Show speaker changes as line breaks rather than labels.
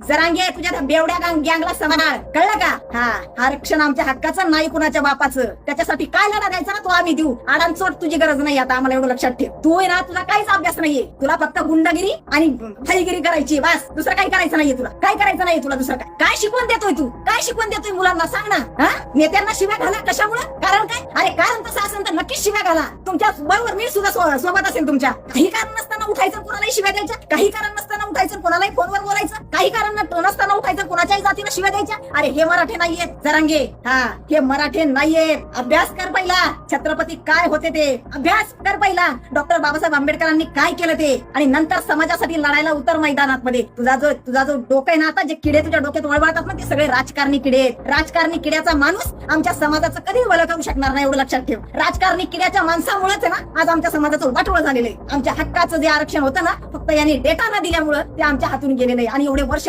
जरांगे तुझ्या त्या बेवड्या गँगला सांभाळ, कळलं का? हा, आरक्षण आमच्या हक्काचं नाही कुणाच्या बापाचं. त्याच्यासाठी काय लढा द्यायचा ना तो आम्ही देऊ. आडांचोट तुझी गरज नाही आता आम्हाला, एवढं लक्षात ठेव. तू आहे ना, तुला काहीच अभ्यास नाहीये. तुला फक्त गुंडगिरी आणि फैगिरी करायची बस, दुसरं काही करायचं नाहीये तुला. काय करायचं नाहीये तुला दुसरं काय? काय शिकवून देतोय तू? काय शिकवून देतोय मुलांना सांग ना. हा, नेत्यांना शिव्या घाला कशामुळे? कारण काय? अरे कारण तसं असेल तर नक्कीच शिव्या घाला. तुमच्या बरोबर मी सुद्धा सोबत असेल तुमच्या. काही कारण नसताना उठायचं कोणालाही शिव्या द्यायच्या, काही कारण नसताना उठायचं कोणालाही फोनवर बोलायचं, काही कारण नसताना उठायचं कोणाच्याही जातीला शिव्या द्यायच्या. अरे हे मराठे नाहीयेत जरांगे. हा, हे मराठे नाहीयेत. अभ्यास कर पहिला. छत्रपती काय होते ते अभ्यास कर पहिला. डॉक्टर बाबासाहेब आंबेडकरांनी काय केलं ते, आणि नंतर समाजासाठी लढायला उतर मैदानात मध्ये. तुझा जो डोकं आहे ना, आता जे किडे तुझ्या डोक्यात वळवळतात ना, ते सगळे राजकारणी किडे आहेत. राजकारणी किड्याचा माणूस आमच्या समाजाचं कधी भलं करू शकणार नाही, एवढं लक्षात ठेव. राजकारणी किड्याच्या माणसामुळेच आहे ना आज आमच्या समाजाचं वाटोळं झालेलं आहे. आमच्या हक्काचं जे आरक्षण होतं ना, फक्त यांनी डेटा न दिल्यामुळे ते आमच्या हातून गेलेलं आहे. आणि एवढे वर्ष